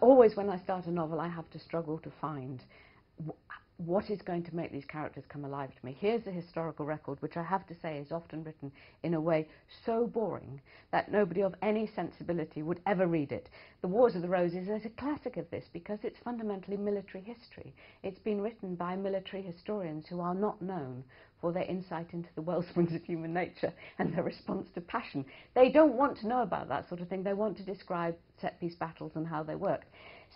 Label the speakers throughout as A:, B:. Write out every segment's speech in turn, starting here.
A: always when I start a novel, I have to struggle to find what is going to make these characters come alive to me. Here's a historical record, which I have to say is often written in a way so boring that nobody of any sensibility would ever read it. The Wars of the Roses is a classic of this because it's fundamentally military history. It's been written by military historians who are not known for their insight into the wellsprings of human nature and their response to passion. They don't want to know about that sort of thing. They want to describe set-piece battles and how they worked.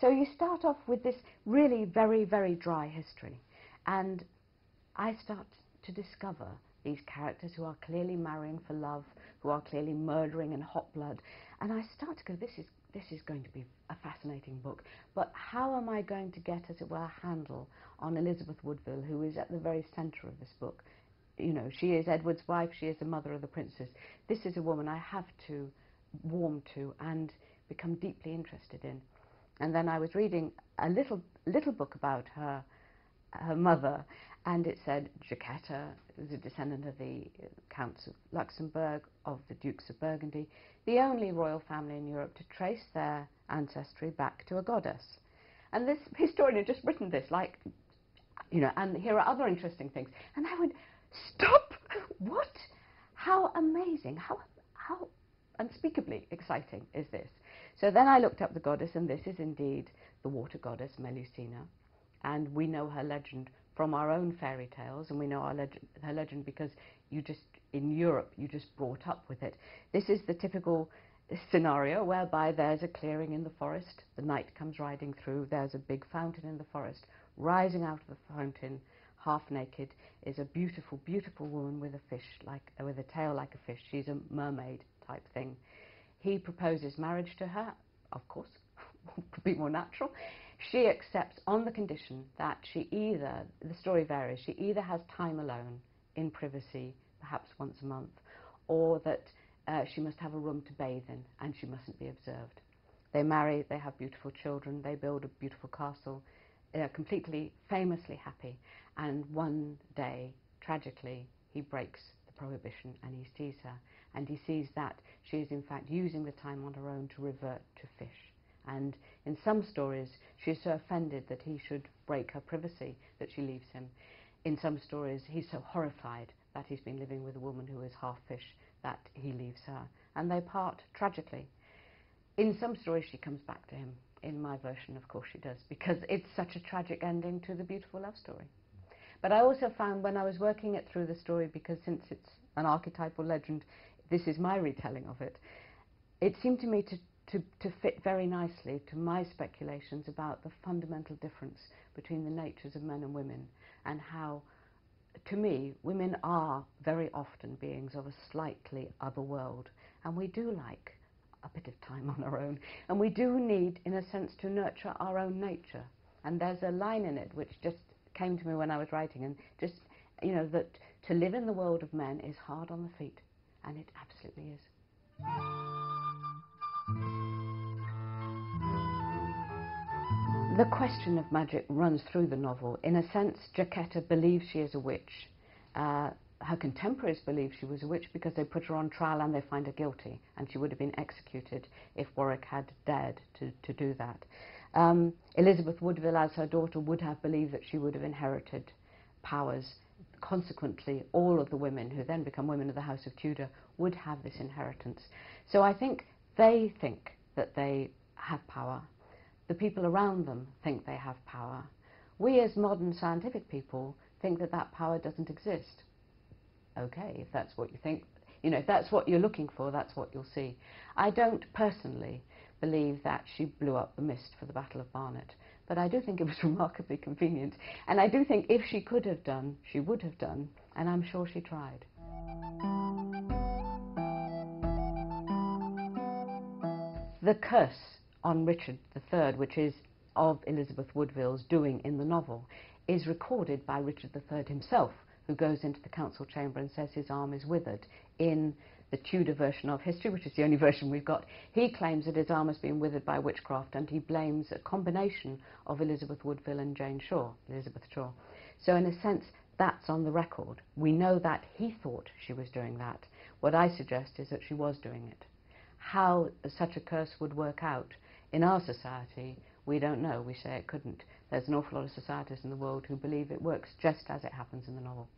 A: So you start off with this really very, very dry history. And I start to discover these characters who are clearly marrying for love, who are clearly murdering in hot blood. And I start to go, this is going to be a fascinating book. But how am I going to get, as it were, a handle on Elizabeth Woodville, who is at the very centre of this book? You know, she is Edward's wife, she is the mother of the princes. This is a woman I have to warm to and become deeply interested in. And then I was reading a little book about her mother, and it said Jaquetta was a descendant of the Counts of Luxembourg, of the Dukes of Burgundy, the only royal family in Europe to trace their ancestry back to a goddess. And this historian had just written this, like, you know, and here are other interesting things. And I went, stop! What? How amazing, how unspeakably exciting is this? So then I looked up the goddess, and this is indeed the water goddess Melusina. And we know her legend from our own fairy tales, and we know her legend because in Europe, you just brought up with it. This is the typical scenario whereby there's a clearing in the forest, the knight comes riding through, there's a big fountain in the forest. Rising out of the fountain, half naked, is a beautiful, beautiful woman with a fish, with a tail like a fish. She's a mermaid type thing. He proposes marriage to her, of course, could be more natural. She accepts on the condition that she either, the story varies, she either has time alone in privacy, perhaps once a month, or that she must have a room to bathe in and she mustn't be observed. They marry, they have beautiful children, they build a beautiful castle, they're completely, famously happy, and one day, tragically, he breaks the prohibition and he sees her, and he sees that she is in fact using the time on her own to revert to fish. And in some stories, she is so offended that he should break her privacy that she leaves him. In some stories, he's so horrified that he's been living with a woman who is half fish that he leaves her. And they part tragically. In some stories, she comes back to him. In my version, of course, she does, because it's such a tragic ending to the beautiful love story. But I also found when I was working it through the story, because since it's an archetypal legend, this is my retelling of it, it seemed to me to fit very nicely to my speculations about the fundamental difference between the natures of men and women, and how, to me, women are very often beings of a slightly other world, and we do like a bit of time on our own, and we do need, in a sense, to nurture our own nature. And there's a line in it which just came to me when I was writing, and just, you know, that to live in the world of men is hard on the feet, and it absolutely is. The question of magic runs through the novel. In a sense, Jaquetta believes she is a witch. Her contemporaries believe she was a witch because they put her on trial and they find her guilty, and she would have been executed if Warwick had dared to do that. Elizabeth Woodville, as her daughter, would have believed that she would have inherited powers. Consequently, all of the women who then become women of the House of Tudor would have this inheritance. So I think they think that they have power. The people around them think they have power. We as modern scientific people think that that power doesn't exist. Okay, if that's what you think, you know, if that's what you're looking for, that's what you'll see. I don't personally believe that she blew up the mist for the Battle of Barnet, but I do think it was remarkably convenient, and I do think if she could have done, she would have done, and I'm sure she tried. The curse on Richard III, which is of Elizabeth Woodville's doing in the novel, is recorded by Richard III himself, who goes into the council chamber and says his arm is withered. In the Tudor version of history, which is the only version we've got, he claims that his arm has been withered by witchcraft, and he blames a combination of Elizabeth Woodville and Jane Shaw, Elizabeth Shaw. So in a sense, that's on the record. We know that he thought she was doing that. What I suggest is that she was doing it. How such a curse would work out in our society, We don't know. We say it couldn't. There's an awful lot of societies in the world who believe it works just as it happens in the novel.